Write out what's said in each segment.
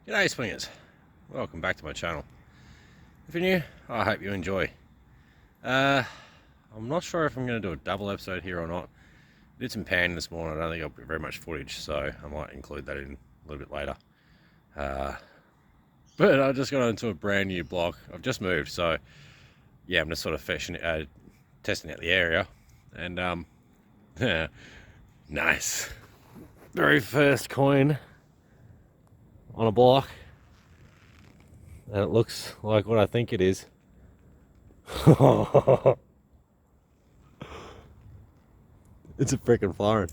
G'day swingers, welcome back to my channel. If you're new, I hope you enjoy. I'm not sure if I'm going to do a double episode here or not. I did some panning this morning, I don't think I'll put very much footage, so I might include that in a little bit later. But I just got into a brand new block. I've just moved, so yeah, I'm just sort of testing out the area. And yeah, nice. Very first coin on a block, and it looks like what I think it is. It's a freaking florin.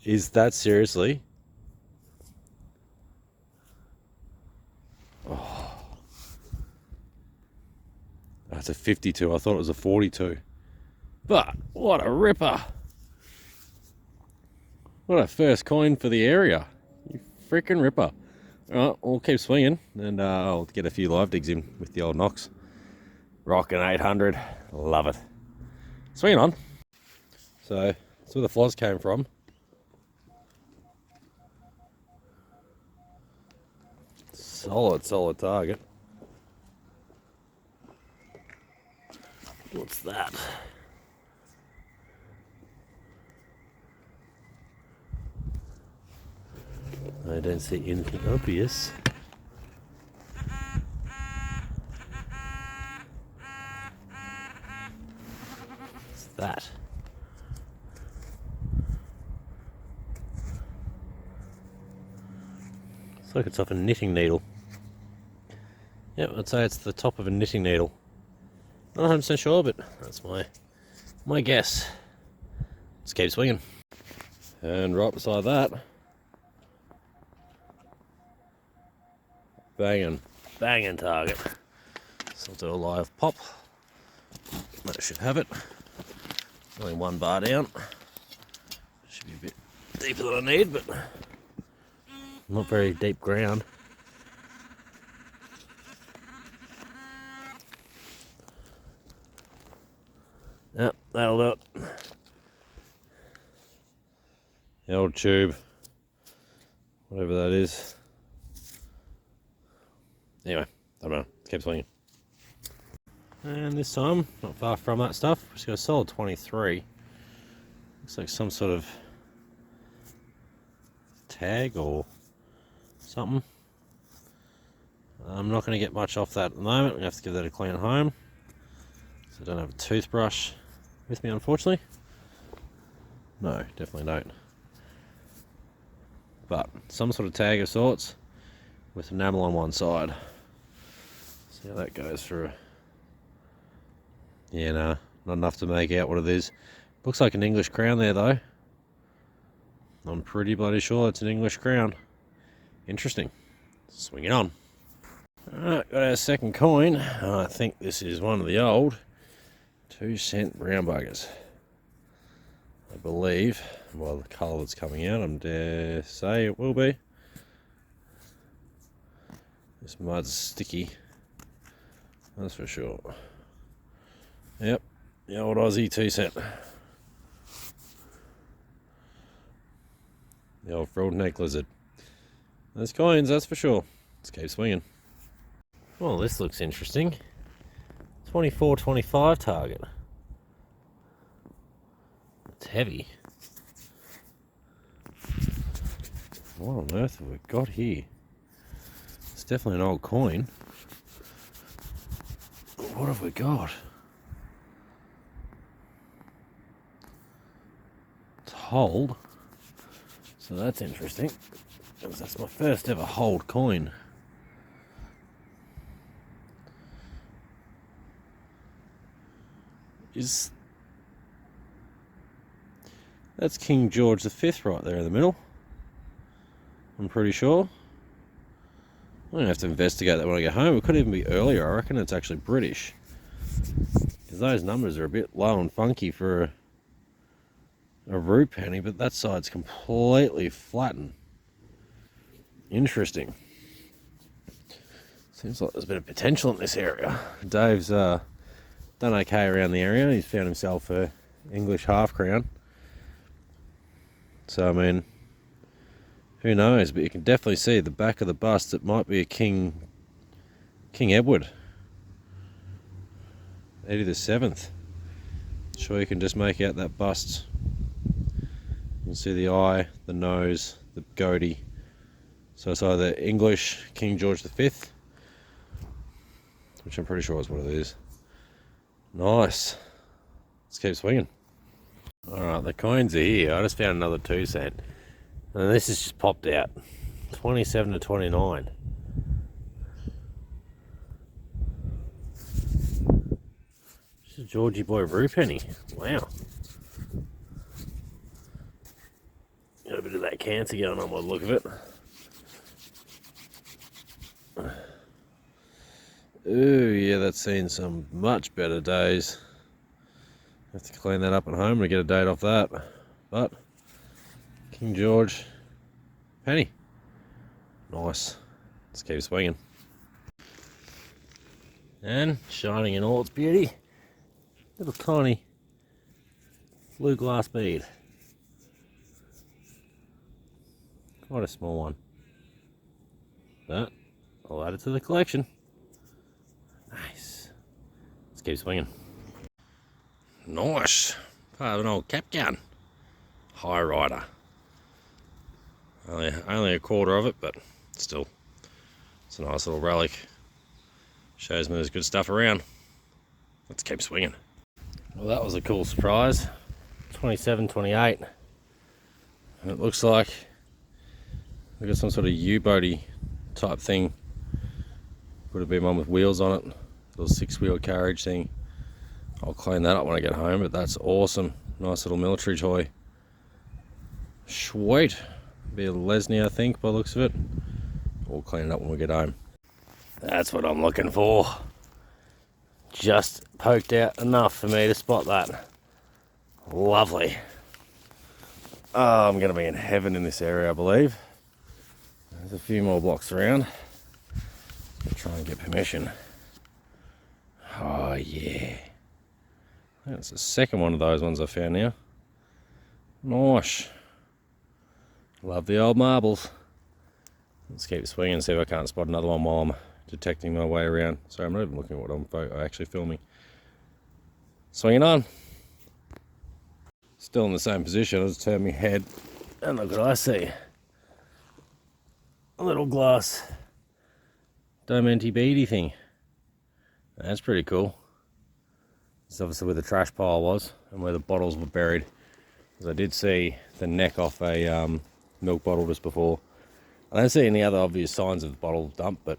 Is that seriously? Oh, that's a 52. I thought it was a 42. But what a ripper. What a first coin for the area. You freaking ripper. Alright, we'll keep swinging, and I'll get a few live digs in with the old knocks. Rocking 800. Love it. Swinging on. So, that's where the floss came from. Solid target. What's that? I don't see anything obvious. What's that? Looks like it's off a knitting needle. Yep, I'd say it's the top of a knitting needle. Not 100% sure, but that's my guess. Let's keep swinging. And right beside that, banging target. So I'll do a live pop. That should have it. Only one bar down. Should be a bit deeper than I need, but not very deep ground. Yep, that'll do it. The old tube, whatever that is. Anyway, I don't know. Let's keep swinging. And this time, not far from that stuff, just got a solid 23. Looks like some sort of tag or something. I'm not going to get much off that at the moment. I'm going to have to give that a clean at home. So I don't have a toothbrush with me, unfortunately. No, definitely don't. But some sort of tag of sorts with enamel on one side. See how that goes for. Yeah, no, not enough to make out what it is. Looks like an English crown there, though. I'm pretty bloody sure it's an English crown. Interesting. Swing it on. Alright, got our second coin. I think this is one of the old 2-cent brown buggers. I believe, well, the colour that's coming out, I'm dare say it will be. This mud's sticky, that's for sure. Yep, the old Aussie 2-cent. The old frilled neck lizard. There's coins, that's for sure. Let's keep swinging. Well, this looks interesting. 24-25 target. It's heavy. What on earth have we got here? It's definitely an old coin. What have we got? It's hold. So that's interesting, because that's my first ever hold coin. That's King George V right there in the middle. I'm pretty sure. I'm going to have to investigate that when I get home. It could even be earlier. I reckon it's actually British. Because those numbers are a bit low and funky for a root penny, but that side's completely flattened. Interesting. Seems like there's a bit of potential in this area. Dave's done okay around the area. He's found himself a English half crown. So I mean, Who knows, but you can definitely see the back of the bust. It might be a King Edward. Eddie the 7th. Sure, you can just make out that bust. You can see the eye, the nose, the goatee. So it's either English King George V, which I'm pretty sure is what it is. Nice. Let's keep swinging. Alright, the coins are here. I just found another 2 cent. And this has just popped out. 27 to 29. This is Georgie Boy Roo penny. Wow. Got a bit of that cancer going on by the look of it. Ooh, yeah, that's seen some much better days. Have to clean that up at home to get a date off that. But King George penny. Nice. Let's keep swinging. And shining in all its beauty, little tiny blue glass bead. Quite a small one. But I'll add it to the collection. Nice. Let's keep swinging. Nice. Part of an old cap gun. High rider. Only a quarter of it, but still, it's a nice little relic. Shows me there's good stuff around. Let's keep swinging. Well, that was a cool surprise. 27, 28. And it looks like we've got some sort of U-boaty type thing. Would have been one with wheels on it. Little 6-wheel carriage thing. I'll clean that up when I get home, but that's awesome. Nice little military toy. Sweet. Be a Lesney, I think, by the looks of it. We'll clean it up when we get home. That's what I'm looking for. Just poked out enough for me to spot that. Lovely. Oh, I'm going to be in heaven in this area, I believe. There's a few more blocks around. I'll try and get permission. Oh, yeah. That's the second one of those ones I found now. Nice. Love the old marbles. Let's keep swinging and see if I can't spot another one while I'm detecting my way around. Sorry, I'm not even looking at what I'm actually filming. Swinging on. Still in the same position. I just turn my head and look what I see. A little glass diamante beady thing. That's pretty cool. It's obviously where the trash pile was and where the bottles were buried. Because I did see the neck off a milk bottle just before. I don't see any other obvious signs of the bottle dump, but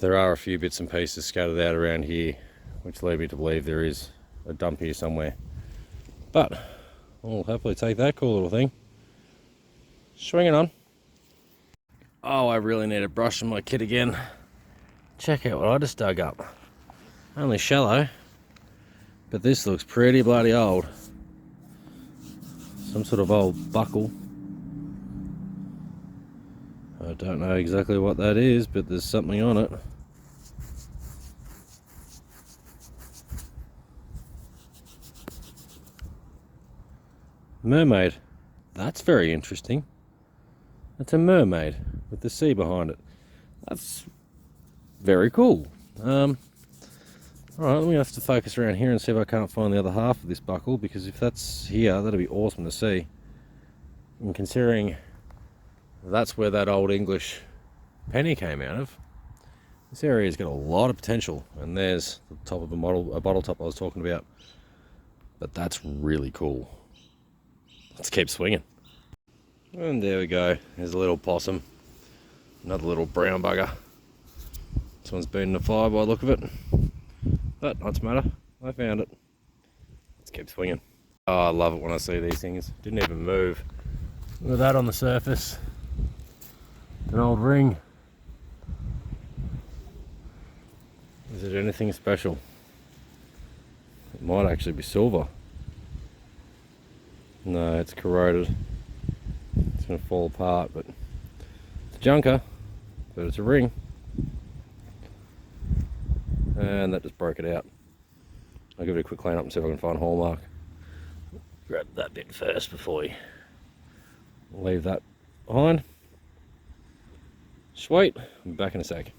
there are a few bits and pieces scattered out around here, which lead me to believe there is a dump here somewhere. But we'll hopefully take that cool little thing. Swinging on. Oh, I really need to brush my kit again. Check out what I just dug up. Only shallow, but this looks pretty bloody old. Some sort of old buckle. I don't know exactly what that is, but there's something on it. Mermaid. That's very interesting. It's a mermaid with the sea behind it. That's very cool. Alright, let me have to focus around here and see if I can't find the other half of this buckle, because if that's here, that'd be awesome to see. And considering that's where that old English penny came out of, this area's got a lot of potential. And there's the top of a bottle top I was talking about. But that's really cool. Let's keep swinging. And there we go. There's a little possum. Another little brown bugger. This one's been in the fire by the look of it. But not to matter. I found it. Let's keep swinging. Oh, I love it when I see these things. Didn't even move. Look at that on the surface. An old ring. Is it anything special? It might actually be silver. No, it's corroded. It's going to fall apart, but it's a junker, but it's a ring. And that just broke it out. I'll give it a quick clean up and see if I can find a hallmark. Grab that bit first before we I'll leave that behind. Sweet, I'll be back in a sec.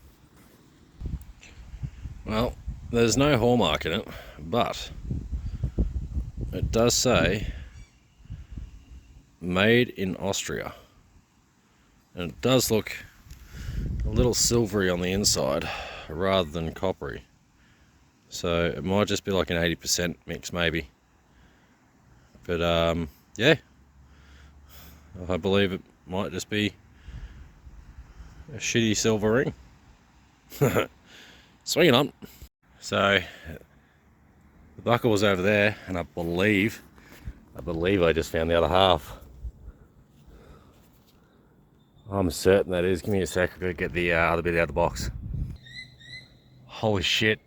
Well, there's no hallmark in it, but it does say made in Austria. And it does look a little silvery on the inside rather than coppery. So it might just be like an 80% mix maybe. But yeah, I believe it might just be a shitty silver ring. Swinging on. So the buckle was over there, and I believe I just found the other half. I'm certain that is. Give me a sec, I've got to get the other bit out of the box. Holy shit.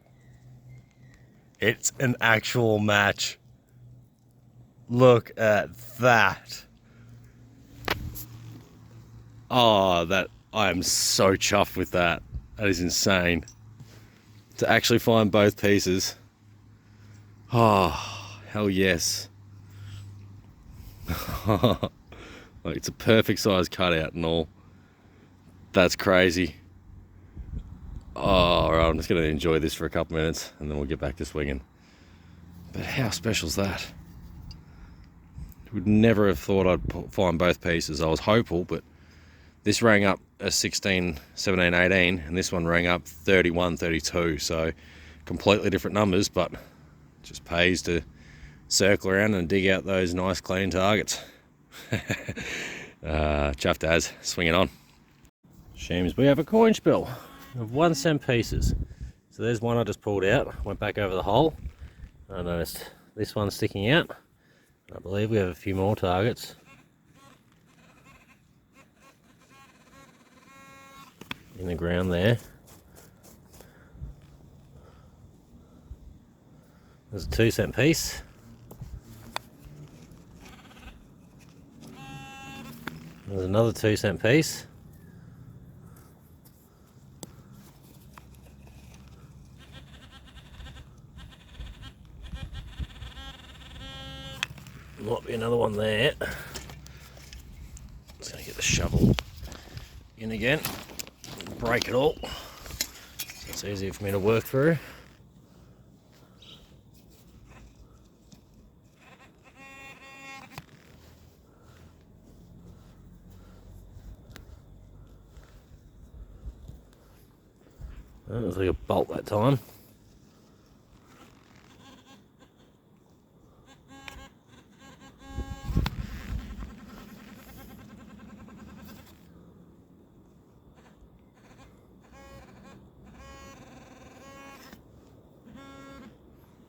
It's an actual match. Look at that. Oh, I am so chuffed with that. That is insane. To actually find both pieces. Oh, hell yes. Like, it's a perfect size cutout and all. That's crazy. Oh, alright, I'm just going to enjoy this for a couple minutes and then we'll get back to swinging. But how special is that? Would never have thought I'd find both pieces. I was hopeful, but this rang up a 16, 17, 18, and this one rang up 31, 32. So completely different numbers, but it just pays to circle around and dig out those nice clean targets. Chuffed as, swinging on. Shames, we have a coin spill of 1 cent pieces. So there's one I just pulled out, went back over the hole. I noticed this one sticking out. I believe we have a few more targets. In the ground there. There's a 2 cent piece. There's another 2 cent piece. Might be another one there. Just gonna get the shovel in again. Break it all. So it's easier for me to work through. That was like a bolt that time.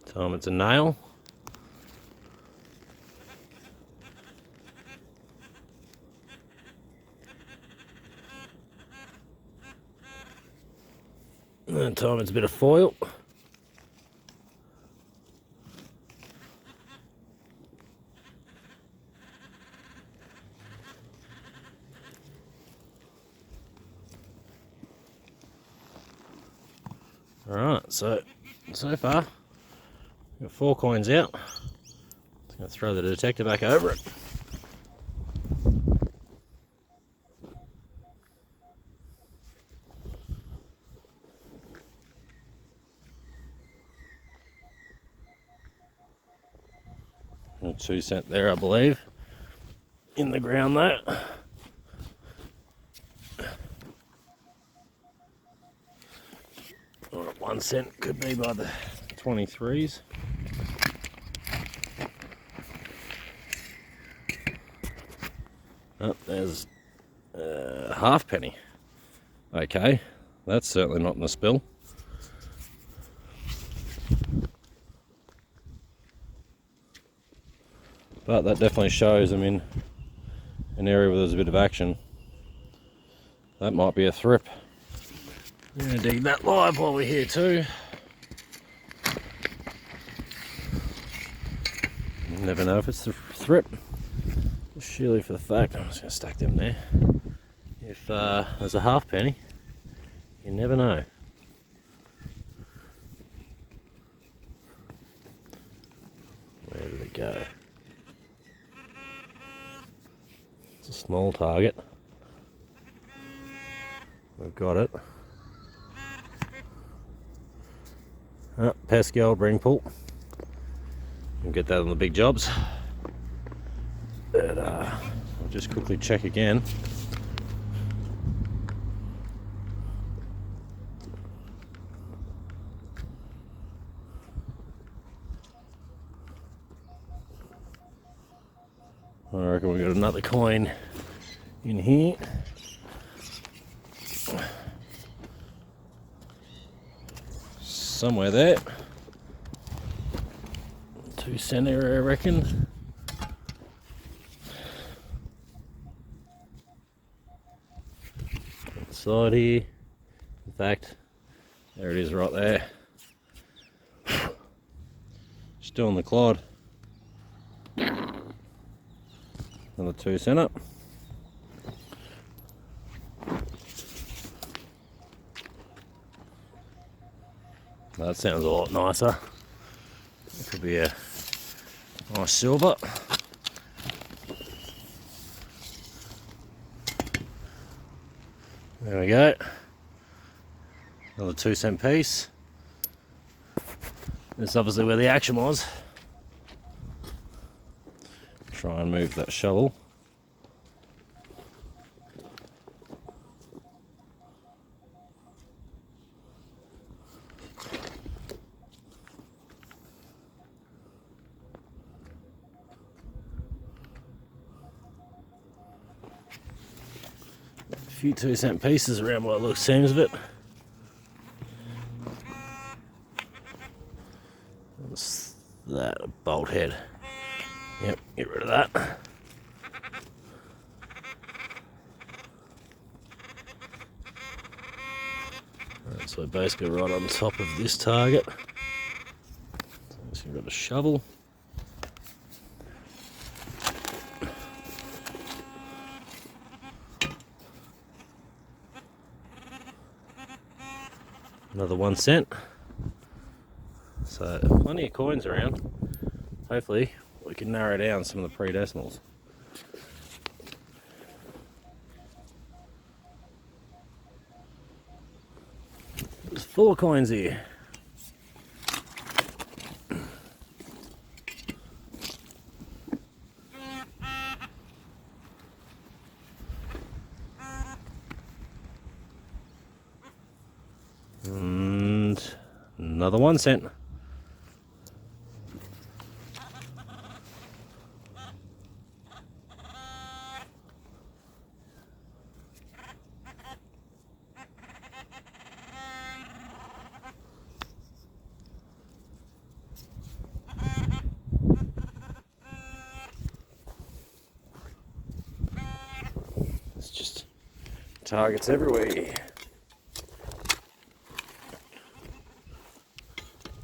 Time it's a nail. And time it's a bit of foil. Alright, so far, got 4 coins out. Just going to throw the detector back over it. A 2 cent there, I believe. In the ground there. Or 1 cent could be by the 23s. Oh, there's a halfpenny. Okay, that's certainly not in the spill. But that definitely shows I'm in an area where there's a bit of action. That might be a thrip. I'm going to dig that live while we're here too. You never know if it's the thrip. Surely for the fact, I'm just going to stack them there. If there's a halfpenny, you never know. Where did it go? It's a small target. We've got it. Oh, pesky old ring pull. We'll get that on the big jobs. But I'll just quickly check again. I reckon we got another coin in here. Somewhere there. 2 cent area, I reckon. Inside here. In fact, there it is right there. Still in the clod. Another 2 cent up. That sounds a lot nicer. It could be a nice silver. There we go. Another 2 cent piece. This is obviously where the action was. Try and move that shovel. A few 2 cent pieces around what it seems of it. What's that? A bolt head. Yep, get rid of that. Right, so we're basically right on top of this target. So we've got a shovel. Another 1 cent. So plenty of coins around. Hopefully we can narrow down some of the pre-decimals. There's 4 coins here. And another 1 cent. It's just targets everywhere.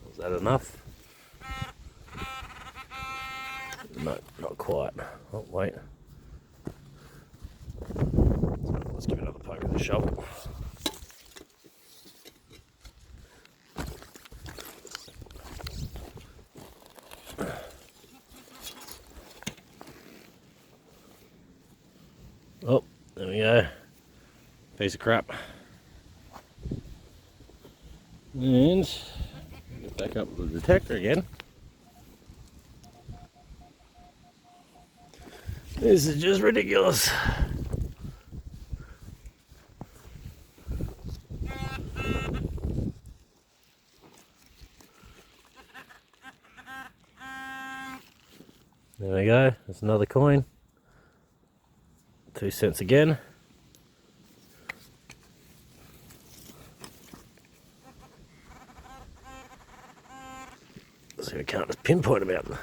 Was that enough? No, not quite. Oh, wait. So let's give it another poke with the shovel. Oh, there we go. Piece of crap. And get back up with the detector again. This is just ridiculous. There we go, that's another coin. 2 cents again. So I can't just pinpoint about them.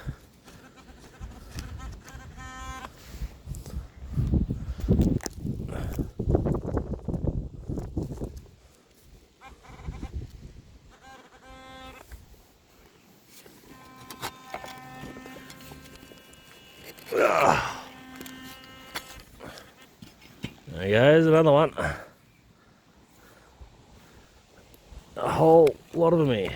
There goes another one. A whole lot of them here.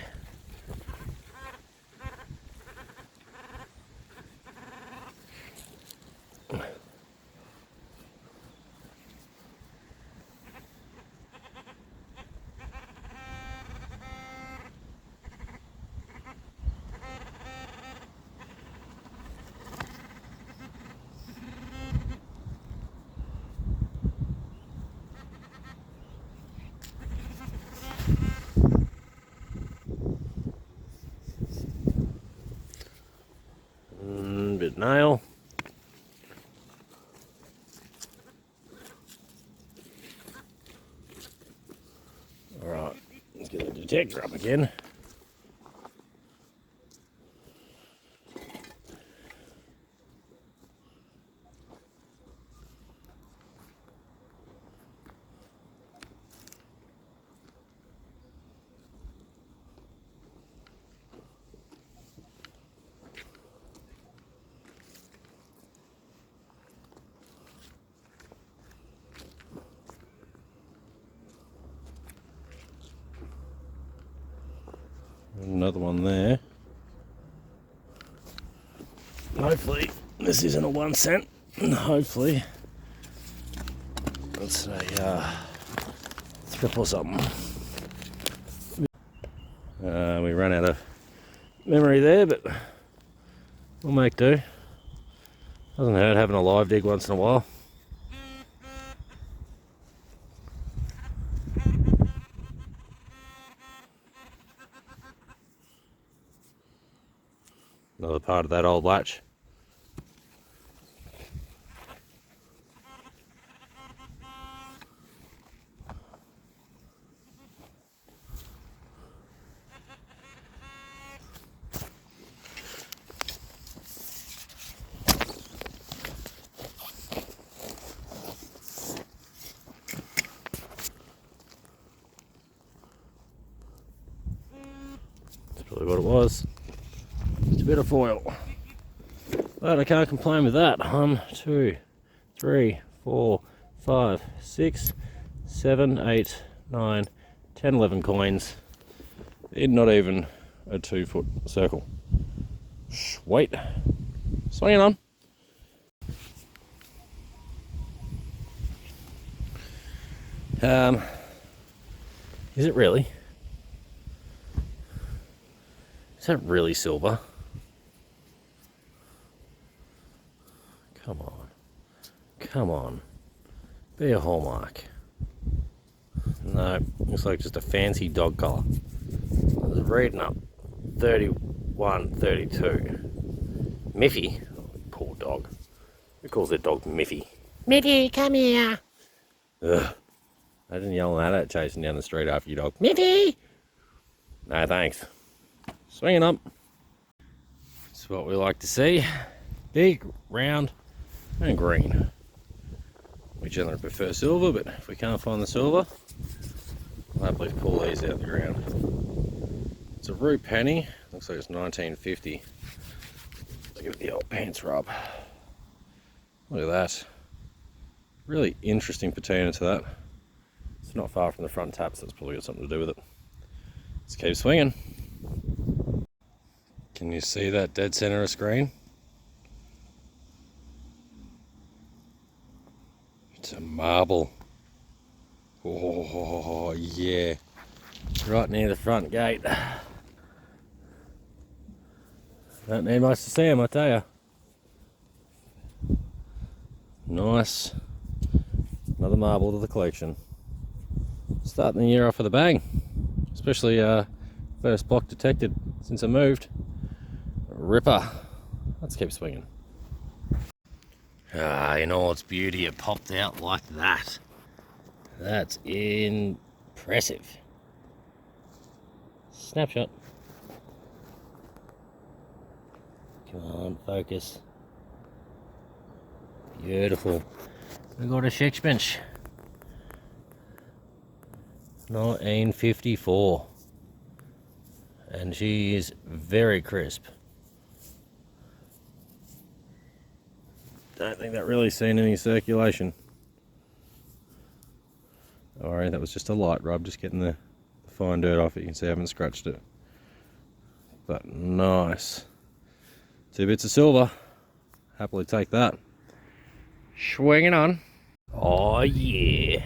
bent nail. Alright, let's get the detector up again. Another one there. Hopefully this isn't a 1 cent. Hopefully it's a thrip or something. We ran out of memory there, but we'll make do. Doesn't hurt having a live dig once in a while. Another part of that old latch. That's probably what it was. Just a bit of foil. But I can't complain with that. 1, 2, 3, 4, 5, 6, 7, 8, 9, 10, 11 coins in not even a 2-foot circle. Sweet. Swinging on. Is it really? Is that really silver? Come on. Come on. Be a hallmark. No, looks like just a fancy dog collar. I was reading up 31, 32. Miffy? Oh, poor dog. Who calls their dog Miffy? Miffy, come here. Ugh. I didn't yell at it chasing down the street after your dog. Miffy! No, thanks. Swinging up. That's what we like to see. Big, round, and green. We generally prefer silver, but if we can't find the silver, we'll happily pull these out of the ground. It's a root penny. Looks like it's 1950. Give it the old pants rub. Look at that. Really interesting patina to that. It's not far from the front tap, so that's probably got something to do with it. Let's keep swinging. Can you see that dead center of screen? It's a marble. Oh, yeah. Right near the front gate. Don't need much to see them, I tell you. Nice. Another marble to the collection. Starting the year off with a bang. Especially first block detected since I moved. Ripper. Let's keep swinging. In all its beauty, it popped out like that. That's impressive. Snapshot. Come on, focus. Beautiful. We got a sixpence. 1954. And she is very crisp. Don't think that really seen any circulation. Alright, that was just a light rub, just getting the fine dirt off it. You can see I haven't scratched it. But nice. 2 bits of silver. Happily take that. Swinging on. Oh yeah.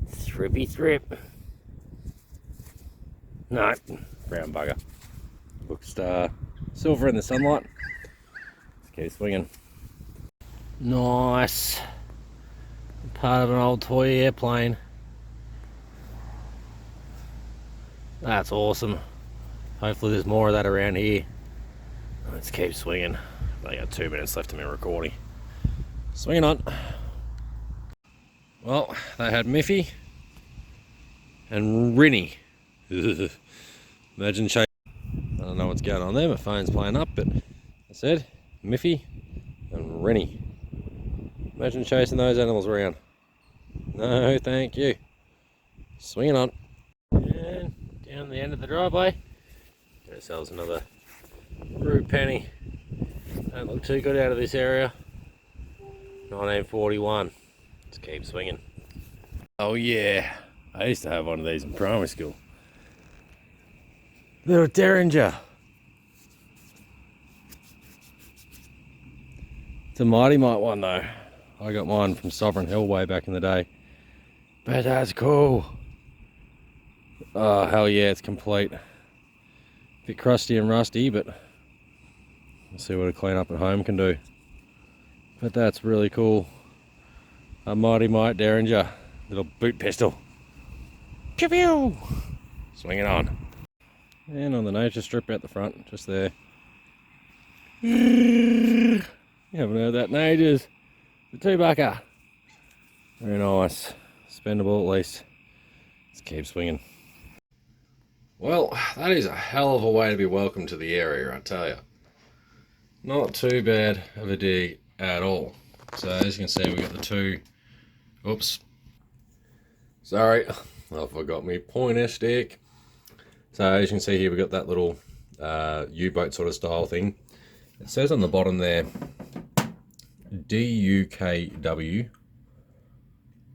Thrippy thrip. No, brown bugger. Looks silver in the sunlight. Let's keep swinging. Nice. Part of an old toy airplane. That's awesome. Hopefully there's more of that around here. Let's keep swinging. I got 2 minutes left of my recording. Swinging on. Well, they had Miffy and Rinny. Imagine chasing. I don't know what's going on there. My phone's playing up, but I said Miffy and Rinny. Imagine chasing those animals around. No, thank you. Swinging on. And down the end of the driveway. Get ourselves another root penny. Don't look too good out of this area. 1941. Just keep swinging. Oh yeah, I used to have one of these in primary school. Little derringer. It's a mighty mite one though. I got mine from Sovereign Hill way back in the day. But that's cool. Oh hell yeah, it's complete. Bit crusty and rusty, but we'll see what a clean up at home can do. But that's really cool. A mighty mite derringer. Little boot pistol. Pew pew! Swing it on. And on the nature strip out the front, just there. You haven't heard that in ages. The 2-bucker. Very nice. Spendable at least. Let's keep swinging. Well, that is a hell of a way to be welcome to the area, I tell you. Not too bad of a dig at all. So as you can see, we've got the two. Oops. Sorry, I forgot my pointer stick. So as you can see here, we've got that little U-boat sort of style thing. It says on the bottom there, DUKW,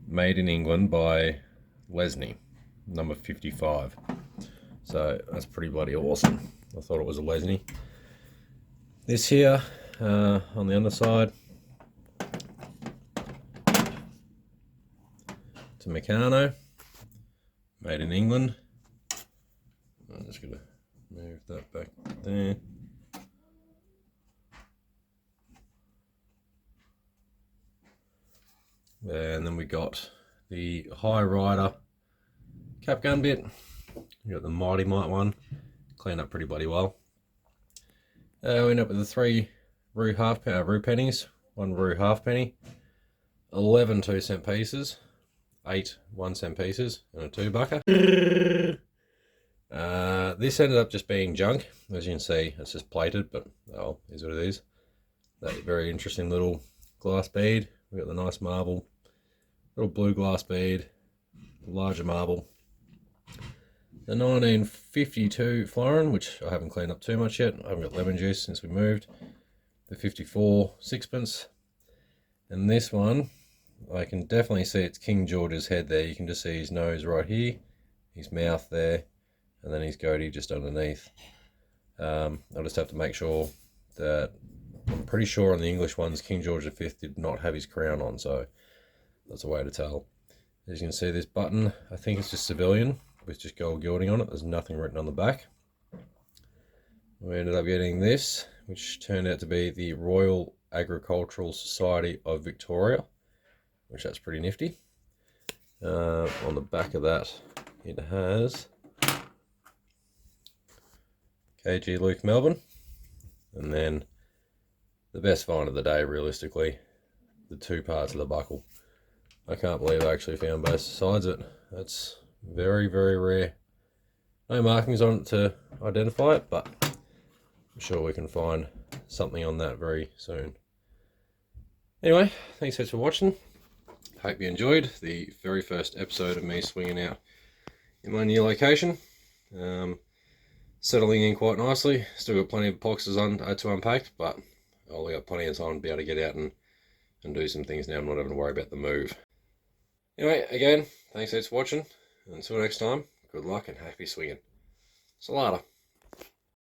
made in England by Lesney, number 55. So that's pretty bloody awesome. I thought it was a Lesney. This here, on the underside, it's a Meccano, made in England. I'm just going to move that back there. And then we got the High Rider cap gun bit. We got the Mighty Mite one, cleaned up pretty bloody well. We end up with the 3 Roo pennies, 1 Roo halfpenny, 11 2-cent pieces, 8 1-cent pieces, and a 2-bucker. This ended up just being junk. As you can see, it's just plated, but oh, is what it is. That very interesting little glass bead. We got the nice marble, little blue glass bead, larger marble. The 1952 florin, which I haven't cleaned up too much yet. I haven't got lemon juice since we moved. The 54 sixpence. And this one, I can definitely see it's King George's head there. You can just see his nose right here, his mouth there, and then his goatee just underneath. I'll just have to make sure that, I'm pretty sure on the English ones, King George V did not have his crown on, so that's a way to tell. As you can see, this button, I think it's just civilian, with just gold gilding on it. There's nothing written on the back. We ended up getting this, which turned out to be the Royal Agricultural Society of Victoria, which that's pretty nifty. On the back of that, it has KG Luke Melbourne, and then the best find of the day, realistically, the 2 parts of the buckle. I can't believe I actually found both sides of it. That's very, very rare. No markings on it to identify it, but I'm sure we can find something on that very soon. Anyway, thanks for watching. Hope you enjoyed the very first episode of me swinging out in my new location. Settling in quite nicely. Still got plenty of boxes to unpack, but I've only got plenty of time to be able to get out and do some things now. I'm not having to worry about the move. Anyway, again, thanks for watching. Until next time, good luck and happy swinging. See you later.